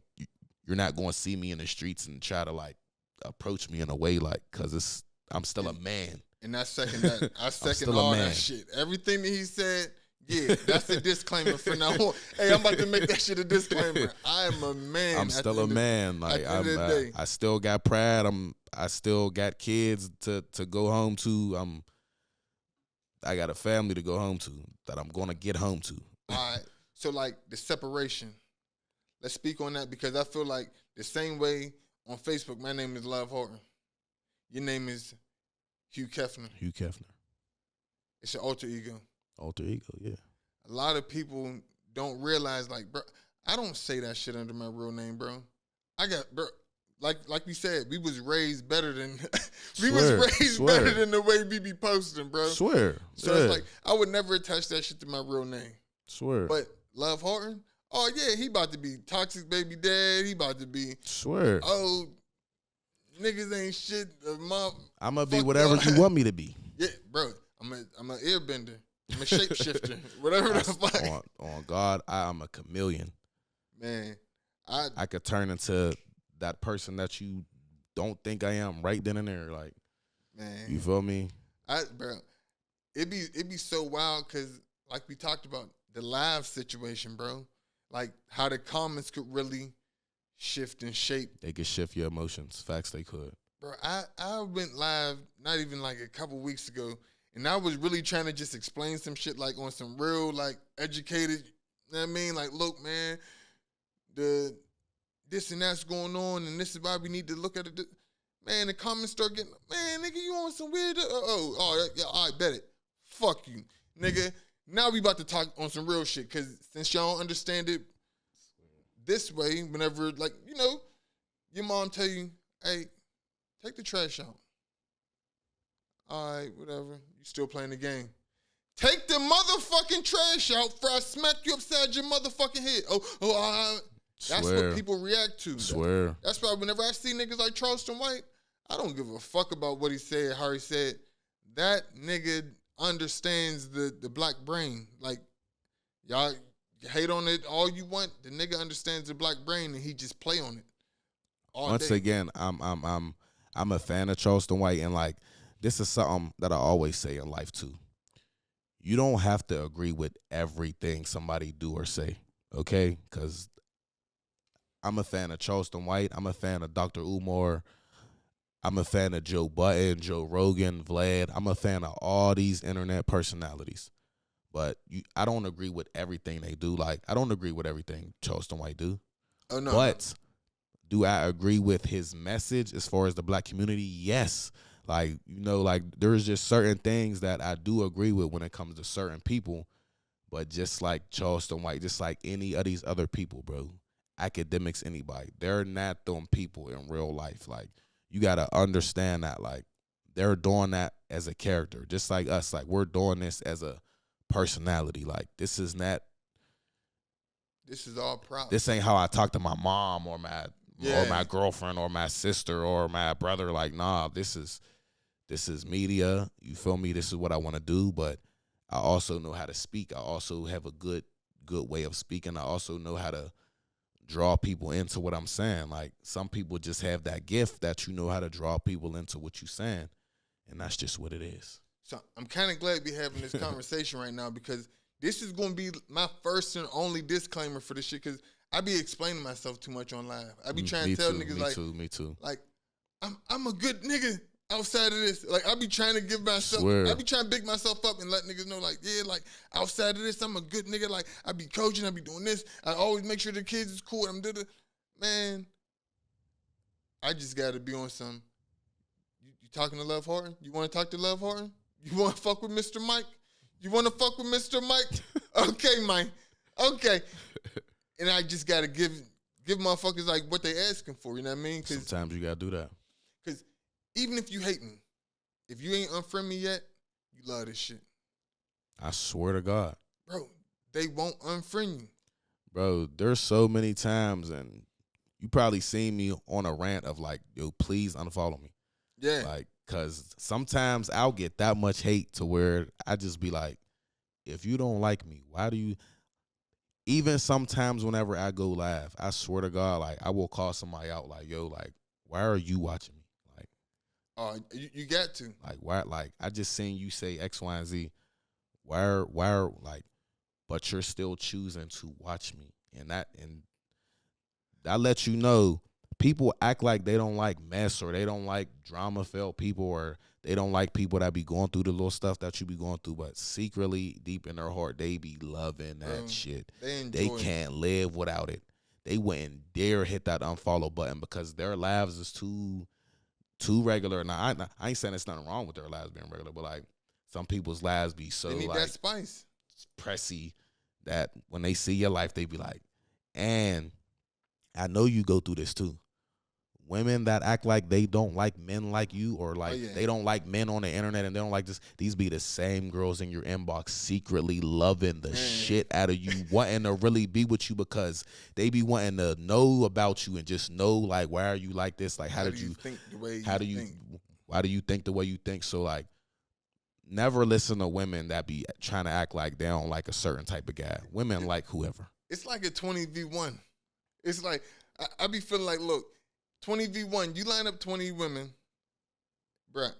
A: not going to see me in the streets and try to, like, approach me in a way, like, because I'm still a man.
B: And I second that. I second all that shit. Everything that he said. Yeah, that's a disclaimer for now on. Hey, I'm about to make that shit a disclaimer. I am a man.
A: I'm still a man. Like I still got pride. I still got kids to go home to. I got a family to go home to that I'm gonna get home to.
B: All right. So like the separation. Let's speak on that because I feel like the same way on Facebook, my name is Love Horton. Your name is Hugh Kefner.
A: Hugh Kefner.
B: It's your alter ego.
A: Alter ego, yeah.
B: A lot of people don't realize, like, bro, I don't say that shit under my real name, bro. like we said, we was raised better than
A: Swear.
B: better than the way we be posting, bro.
A: Swear.
B: So
A: Yeah.
B: it's like I would never attach that shit to my real name.
A: Swear.
B: But Love Horton, oh yeah, he about to be toxic baby dad. He about to be
A: Swear.
B: oh niggas ain't shit.
A: I'm gonna be whatever you want me to be.
B: Yeah, bro. I'm a airbender. I'm a shapeshifter. Whatever the fuck.
A: On God, I'm a chameleon.
B: Man,
A: I could turn into that person that you don't think I am right then and there. Like,
B: man,
A: you feel me?
B: Bro, it be so wild because like we talked about the live situation, bro. Like how the comments could really shift and shape.
A: They could shift your emotions. Facts, they could.
B: Bro, I went live not even like a couple weeks ago, and I was really trying to just explain some shit like on some real like educated. You know what I mean? Like, look, man, this and that's going on, and this is why we need to look at it. Man, the comments start getting, man, nigga, you on some weird, yeah, all right, bet it. Fuck you, nigga. Now we about to talk on some real shit, because since y'all don't understand it this way, whenever, like, you know, your mom tell you, hey, take the trash out. All right, whatever. You still playing the game. Take the motherfucking trash out before I smack you upside your motherfucking head. That's
A: Swear.
B: what people react to.
A: Swear.
B: That's why whenever I see niggas like Charleston White, I don't give a fuck about what he said, how he said. That nigga understands the black brain. Like, y'all hate on it all you want. The nigga understands the black brain and he just play on it all
A: Once
B: day.
A: again, I'm a fan of Charleston White, and like this is something that I always say in life too. You don't have to agree with everything somebody do or say, okay? Because I'm a fan of Charleston White. I'm a fan of Dr. Umar. I'm a fan of Joe Budden, Joe Rogan, Vlad. I'm a fan of all these internet personalities. But I don't agree with everything they do. Like, I don't agree with everything Charleston White do.
B: Oh, no.
A: But do I agree with his message as far as the black community? Yes. Like, you know, like there's just certain things that I do agree with when it comes to certain people. But just like Charleston White, just like any of these other people, bro, academics, anybody, they're not them people in real life. Like, you got to understand that, like, they're doing that as a character, just like us. Like, we're doing this as a personality. Like, this is not.
B: This is all proud.
A: This ain't how I talk to my mom or my girlfriend or my sister or my brother. Like, nah, this is media. You feel me? This is what I want to do. But I also know how to speak. I also have a good way of speaking. I also know how to draw people into what I'm saying. Like, some people just have that gift that you know how to draw people into what you're saying, and that's just what it is.
B: So I'm kind of glad we're having this conversation right now, because this is going to be my first and only disclaimer for this shit, because I be explaining myself too much on live. I be trying to tell niggas
A: Me too.
B: Like, I'm a good nigga outside of this. Like, I be trying to give myself,
A: Swear.
B: I be trying to big myself up and let niggas know, like, yeah, like, outside of this, I'm a good nigga. Like, I be coaching, I be doing this. I always make sure the kids is cool. Man, I just got to be on some. You talking to Love Horton? You want to talk to Love Horton? You want to fuck with Mr. Mike? You want to fuck with Mr. Mike? Okay, Mike. Okay. And I just got to give motherfuckers, like, what they asking for. You know what I mean?
A: Sometimes you got to do that.
B: Because even if you hate me, if you ain't unfriend me yet, you love this shit.
A: I swear to God.
B: Bro, they won't unfriend you.
A: Bro, there's so many times, and you probably seen me on a rant of like, yo, please unfollow me.
B: Yeah.
A: Like, because sometimes I'll get that much hate to where I just be like, if you don't like me, why do you? Even sometimes whenever I go live, I swear to God, like, I will call somebody out like, yo, like, why are you watching me? Like,
B: you got to.
A: Like, why? Like, I just seen you say X, Y, and Z. Why are like, but you're still choosing to watch me, and that lets you know people act like they don't like mess, or they don't like drama-filled people, or they don't like people that be going through the little stuff that you be going through, but secretly, deep in their heart, they be loving that shit. They can't live without it. They wouldn't dare hit that unfollow button because their lives is too regular. Now, I ain't saying there's nothing wrong with their lives being regular, but like, some people's lives be so
B: they need
A: like
B: that spice,
A: pressy, that when they see your life, they be like, and I know you go through this too. women that act like they don't like men like you, or like
B: yeah.
A: they don't like men on the internet and they don't like this. These be the same girls in your inbox secretly loving the shit out of you, wanting to really be with you because they be wanting to know about you and just know like, why are you like this? Like, how did you
B: think the way
A: why do you think the way you think? So like, never listen to women that be trying to act like they don't like a certain type of guy. Women like whoever.
B: It's like a 20v1. It's like, I be feeling like, look, 20v1, you line up 20 women, bruh,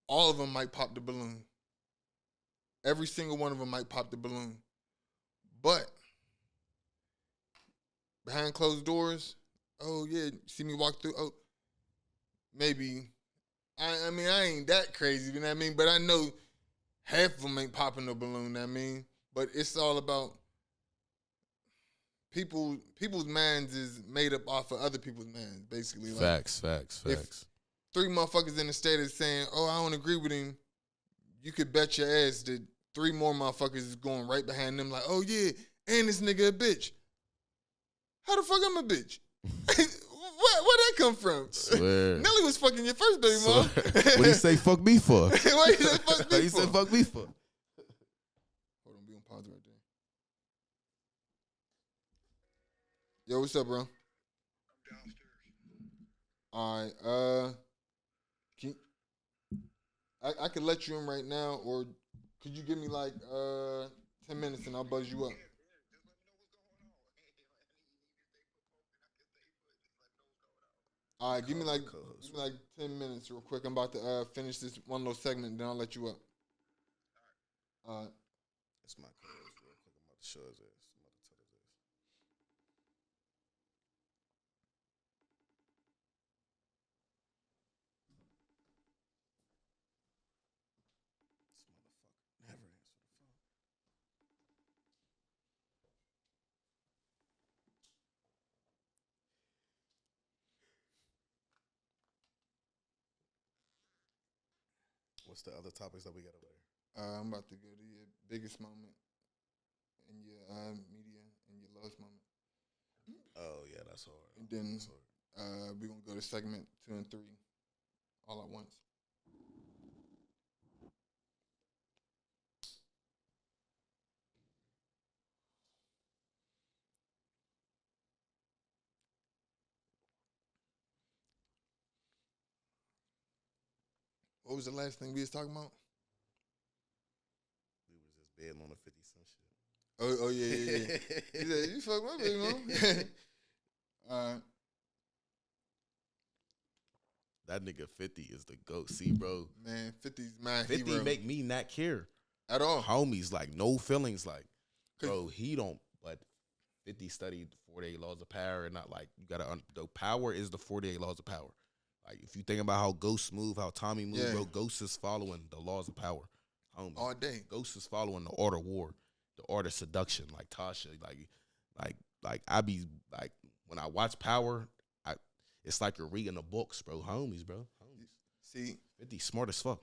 B: all of them might pop the balloon. Every single one of them might pop the balloon. But behind closed doors, oh yeah, see me walk through, oh, maybe. I mean, I ain't that crazy, you know what I mean? But I know half of them ain't popping no balloon, you know what I mean? But it's all about people's minds is made up off of other people's minds, basically. Like,
A: Facts.
B: if 3 motherfuckers in the state is saying, oh, I don't agree with him, you could bet your ass that 3 more motherfuckers is going right behind them like, oh yeah, and this nigga a bitch. How the fuck I'm a bitch? Where'd that come from?
A: Swear.
B: Nelly was fucking your first baby mom.
A: What do you say fuck me for?
B: What you say fuck me
A: What do you
B: for?
A: say fuck me for?
B: Hold on, be on pause right there. Yo, what's up, bro? I'm downstairs. All right, I could let you in right now, or could you give me like 10 minutes and I'll buzz you up? All right, give me like 10 minutes real quick. I'm about to finish this one little segment, then I'll let you up. All right.
A: That's my co-host real quick. I'm about to show his ass. I'm about to tell his ass. This motherfucker never answer the phone. What's the other topics that we got over there?
B: I'm about to go to your biggest moment in your media and your lowest moment.
A: Oh yeah, that's hard.
B: And then
A: That's hard.
B: we're going to go to segment 2 and 3 all at once. What was the last thing we was talking about?
A: We was just betting on the 50 Cent shit.
B: Oh yeah. He said, you fuck my baby mom. All right.
A: That nigga 50 is the GOAT. See, bro.
B: Man, 50's my
A: 50
B: hero.
A: make me not care.
B: At all.
A: Homies, like, no feelings. Like, bro, he don't, but 50 studied 48 laws of power and not like, you gotta, the power is the 48 laws of power. Like, if you think about how Ghost move, how Tommy move,
B: Yeah.
A: bro, Ghost is following the laws of power. Homies.
B: All day.
A: Ghost is following the art of war, the art of seduction, like Tasha. Like I be, like, when I watch Power, it's like you're reading the books, bro. Homies, bro. Homies.
B: See,
A: 50 smart as fuck.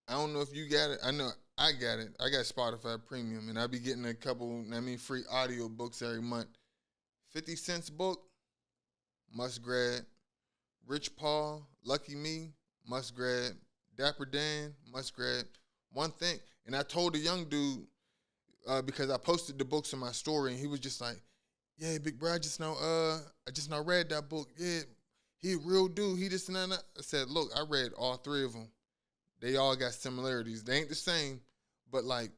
B: I don't know if you got it. I know I got it. I got Spotify Premium, and I be getting a couple, free audio books every month. 50 Cent's book, must grab. Rich Paul, Lucky Me, must grab. Dapper Dan, must grab. One thing, and I told the young dude, because I posted the books in my story, and he was just like, yeah, big bro, I just now read that book. Yeah, he a real dude. He just, I said, look, I read all 3 of them. They all got similarities. They ain't the same, but like.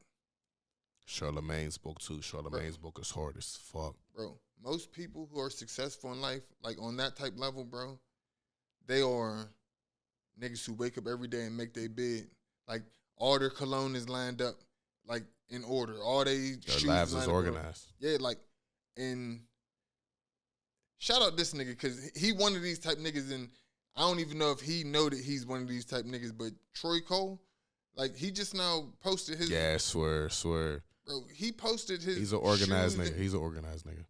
A: Charlemagne's book too. Charlemagne's book is hard as fuck.
B: Bro, most people who are successful in life, like on that type level, bro, they are niggas who wake up every day and make their bed. Like, all their cologne is lined up, like, in order. All their
A: lives is organized.
B: Yeah, like, and shout out this nigga, because he one of these type niggas, and I don't even know if he know that he's one of these type niggas, but Troy Cole, like, he just now posted his.
A: Yeah, swear.
B: Bro, he posted his.
A: He's an organized nigga. He's an organized nigga.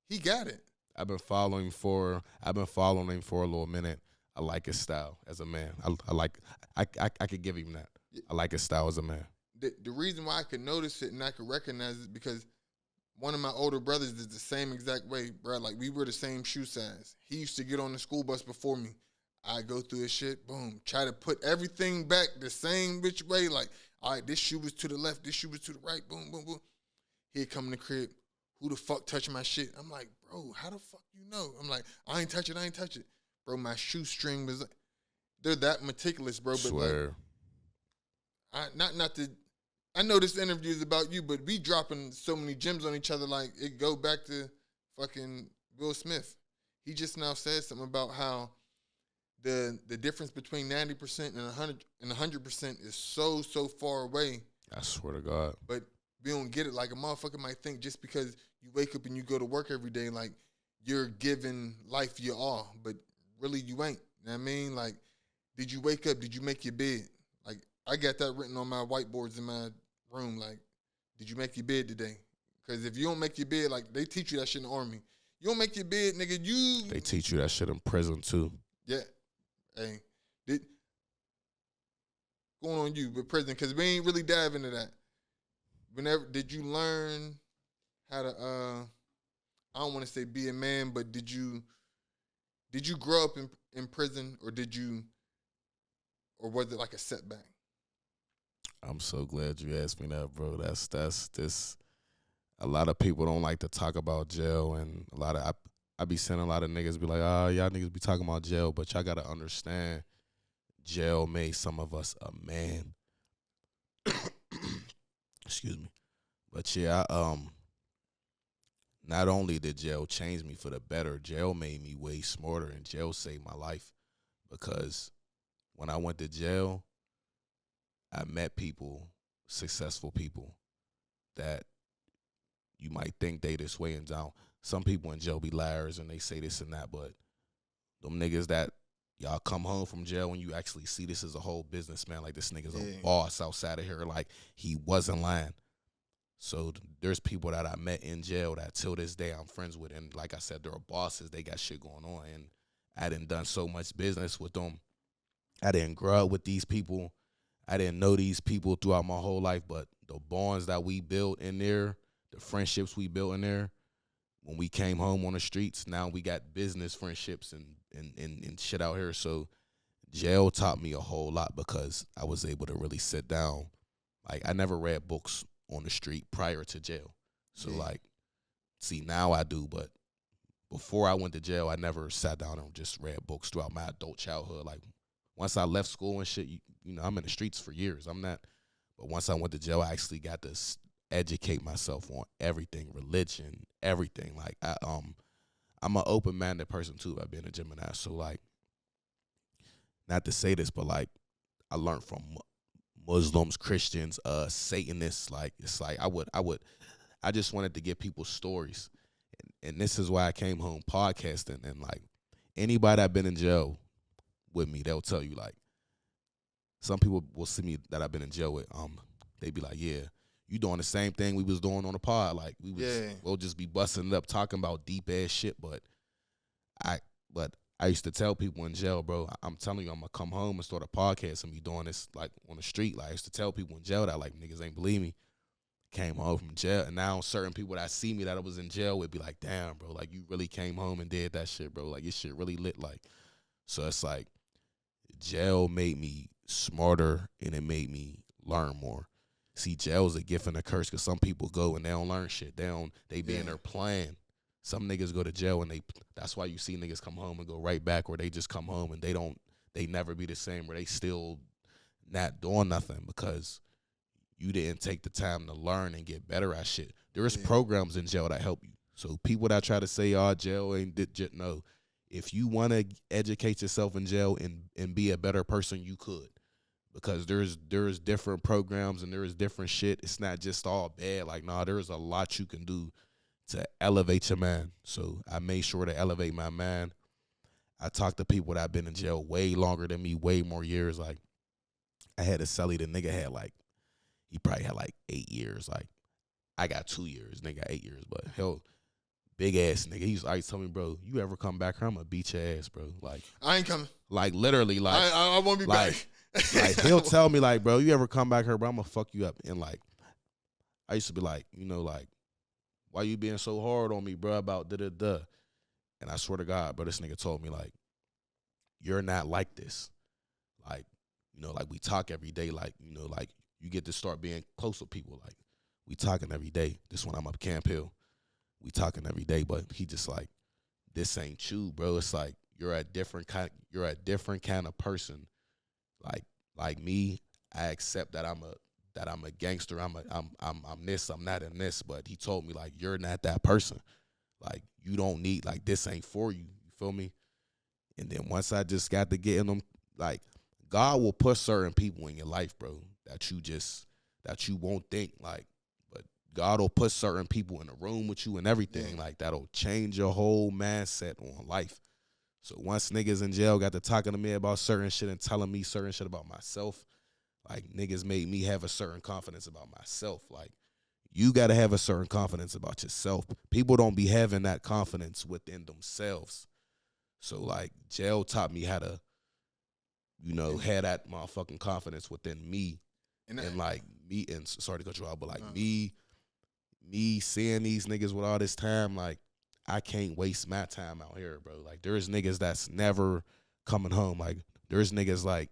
B: He got it.
A: I've been following him for a little minute. I like his style as a man. I could give him that. I like his style as a man.
B: The reason why I could notice it and I could recognize it because one of my older brothers is the same exact way, bro. Like, we were the same shoe size. He used to get on the school bus before me. I go through his shit, boom, try to put everything back the same which way. Like, all right, this shoe was to the left, this shoe was to the right, boom, boom, boom. He'd come in the crib, who the fuck touched my shit? I'm like, bro, how the fuck you know? I'm like, I ain't touch it. Bro, my shoestring was, they're that meticulous, bro. But
A: Swear.
B: like, I know this interview is about you, but we dropping so many gems on each other. Like, it go back to fucking Will Smith. He just now said something about how the difference between 90% and 100% is so far away.
A: I swear to God.
B: But we don't get it. Like, a motherfucker might think just because you wake up and you go to work every day, like, you're giving life your all. But really, you ain't. You know what I mean? Like, did you wake up? Did you make your bed? Like, I got that written on my whiteboards in my room. Like, did you make your bed today? Because if you don't make your bed, like, they teach you that shit in the Army. You don't make your bed, nigga,
A: They teach you that shit in prison, too.
B: Yeah. Hey, going on you with prison, because we ain't really dive into that. Whenever did you learn how to I don't want to say be a man, but did you grow up in prison, or was it like a setback?
A: I'm so glad you asked me that, bro. That's this. A lot of people don't like to talk about jail, and I be seeing a lot of niggas be like, y'all niggas be talking about jail, but y'all gotta understand, jail made some of us a man. Excuse me. But yeah, not only did jail change me for the better, jail made me way smarter, and jail saved my life. Because when I went to jail, I met people, successful people, that you might think they this way and down. Some people in jail be liars and they say this and that, but them niggas that y'all come home from jail and you actually see this as a whole businessman, like this nigga's a boss outside of here, like he wasn't lying. So there's people that I met in jail that till this day I'm friends with, and like I said, they're bosses, they got shit going on, and I done so much business with them. I didn't grow up with these people. I didn't know these people throughout my whole life, but the bonds that we built in there, the friendships we built in there, when we came home on the streets, now we got business friendships and shit out here. So jail taught me a whole lot because I was able to really sit down. Like, I never read books on the street prior to jail. So, like, see, now I do, but before I went to jail, I never sat down and just read books throughout my adult childhood. Like, once I left school and shit, you know, I'm in the streets for years. But once I went to jail, I actually got to educate myself on everything, religion, everything. Like, I'm an open-minded person too. I've been a Gemini, so like, not to say this, but like, I learned from Muslims, Christians, Satanists. Like, it's like I just wanted to give people stories, and this is why I came home podcasting. And like, anybody that been in jail with me, they'll tell you, like, some people will see me that I've been in jail with. They be like, yeah, you doing the same thing we was doing on the pod. Like, we'll just be busting it up talking about deep ass shit. But I used to tell people in jail, bro, I'm telling you, I'm gonna come home and start a podcast and be doing this like on the street. Like, I used to tell people in jail that, like, niggas ain't believe me. Came home from jail, and now certain people that see me that I was in jail would be like, damn, bro, like, you really came home and did that shit, bro. Like, your shit really lit. Like, so it's like, jail made me smarter and it made me learn more. See, jail's a gift and a curse, because some people go and they don't learn shit. They be in there playing. Some niggas go to jail and that's why you see niggas come home and go right back, or they just come home and they never be the same, or they still not doing nothing because you didn't take the time to learn and get better at shit. There's programs in jail that help you. So people that try to say, jail ain't legit, no. If you want to educate yourself in jail and be a better person, you could. Because there's different programs and there is different shit. It's not just all bad. Like, nah, there's a lot you can do to elevate your mind. So I made sure to elevate my mind. I talked to people that have been in jail way longer than me, way more years. Like, I had a cellie, the nigga had like, he probably had like 8 years. Like, I got 2 years, nigga got 8 years. But hell, big ass nigga. He used to always tell me, bro, you ever come back here, I'm gonna beat your ass, bro. Like,
B: I ain't coming.
A: Like, literally, like,
B: I won't be
A: like,
B: back.
A: Like, he'll tell me, like, bro, you ever come back here, bro, I'm gonna fuck you up. And like, I used to be like, you know, like, why you being so hard on me, bro, about da-da-da? And I swear to God, bro, this nigga told me, like, you're not like this. Like, you know, like, we talk every day, like, you know, like, you get to start being close with people. Like, we talking every day. This when I'm up Camp Hill. We talking every day, but he just like, this ain't you, bro. It's like, you're a different kind of person. Like me, I accept that I'm a gangster. I'm this, I'm not in this. But he told me, like, you're not that person. Like, you don't need, like, this ain't for you. You feel me? And then once I just got to getting them, like, God will put certain people in your life, bro, that you won't think, like, but God will put certain people in the room with you and everything, like, that'll change your whole mindset on life. So once niggas in jail got to talking to me about certain shit and telling me certain shit about myself, like, niggas made me have a certain confidence about myself. Like, you got to have a certain confidence about yourself. People don't be having that confidence within themselves. So, like, jail taught me how to, you know, have that motherfucking confidence within me. And like, me, and sorry to cut you out, but, like, me seeing these niggas with all this time, like, I can't waste my time out here, bro. Like, there's niggas that's never coming home. Like, there's niggas like,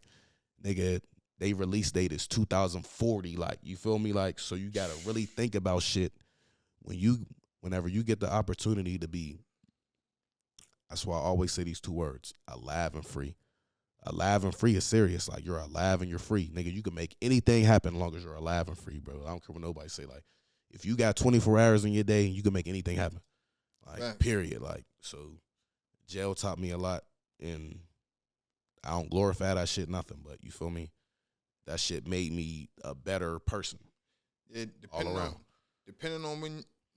A: nigga, they release date is 2040. Like, you feel me? Like, so you gotta really think about shit whenever you get the opportunity to be. That's why I always say these two words: alive and free. Alive and free is serious. Like, you're alive and you're free, nigga. You can make anything happen as long as you're alive and free, bro. I don't care what nobody say. Like, if you got 24 hours in your day, you can make anything happen. Like, period. Like, so jail taught me a lot, and I don't glorify that shit, nothing, but you feel me? That shit made me a better person.
B: Yeah,
A: all around.
B: Depending on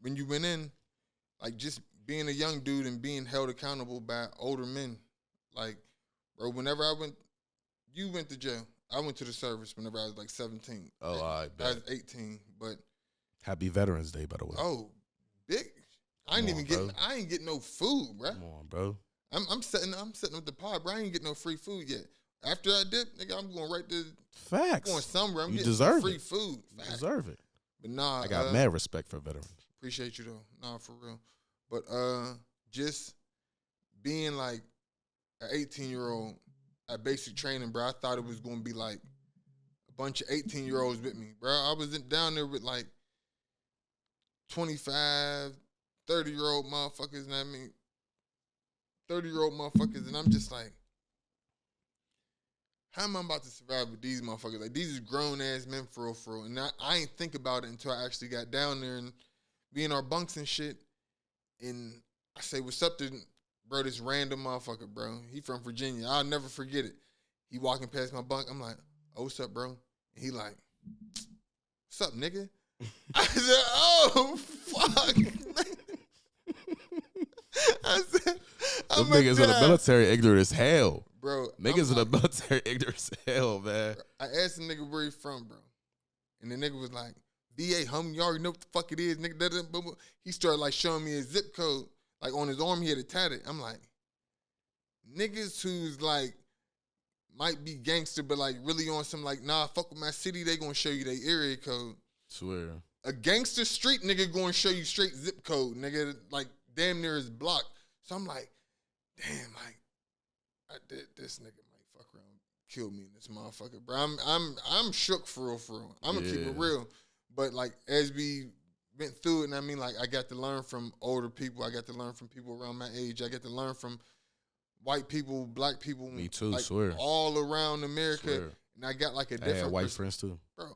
B: when you went in, like, just being a young dude and being held accountable by older men. Like, bro, whenever you went to jail. I went to the service whenever I was like 17.
A: Oh, I bet.
B: I was 18, but
A: Happy Veterans Day, by the way.
B: Oh, big. I ain't getting no food, bro.
A: Come on, bro.
B: I'm setting up the pod, bro. I ain't getting no free food yet. After I dip, nigga, I'm going right to
A: facts.
B: I'm going somewhere. I'm
A: you
B: getting
A: deserve
B: free
A: it.
B: food.
A: You deserve it.
B: But nah,
A: I got mad respect for veterans.
B: Appreciate you though. Nah, for real. But just being like an 18-year-old at basic training, bro, I thought it was gonna be like a bunch of 18-year-olds with me, bro. I was down there with like 25, 30-year-old motherfuckers, and I mean 30-year-old motherfuckers, and I'm just like, how am I about to survive with these motherfuckers? Like, these is grown-ass men for real. And I ain't think about it until I actually got down there and be in our bunks and shit. And I say, what's up to, bro, this random motherfucker, bro. He from Virginia. I'll never forget it. He walking past my bunk. I'm like, oh, what's up, bro? And he like, what's up, nigga? I said, oh, fuck. I said,
A: them niggas in the military ignorant as hell.
B: Bro,
A: niggas in the military ignorant as hell, man.
B: I asked the nigga where he from, bro. And the nigga was like, VA, homie, you already know what the fuck it is, nigga. He started like showing me his zip code. Like on his arm, he had it tatted. I'm like, niggas who's like, might be gangster, but like really on some like, nah, fuck with my city, they gonna show you their area code.
A: Swear. A
B: gangster street nigga gonna show you straight zip code, nigga, like damn near his block. So I'm like, damn, like, this nigga might fuck around, kill me in this motherfucker, bro. I'm shook for real. I'm gonna keep it real. But like as we went through it, and I mean like I got to learn from older people. I got to learn from people around my age. I got to learn from white people, black people.
A: Me too,
B: like,
A: swear.
B: All around America. Swear. And I got like a different.
A: I had white friends too,
B: bro.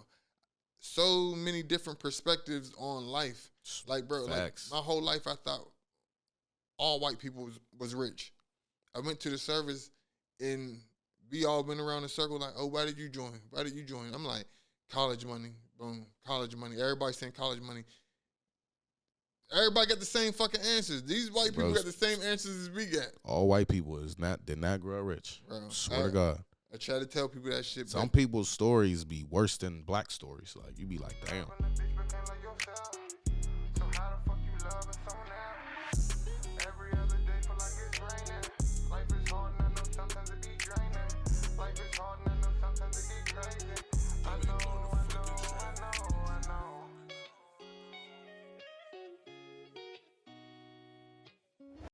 B: So many different perspectives on life. Like, bro,
A: facts.
B: Like my whole life I thought all white people was rich. I went to the service and we all went around in a circle like, oh, why did you join? Why did you join? I'm like, college money, boom, college money. Everybody saying college money. Everybody got the same fucking answers. These white people got the same answers as we got.
A: All white people did not grow up rich.
B: Bro,
A: swear to God.
B: I try to tell people that shit.
A: Some people's stories be worse than black stories. Like, you be like, damn.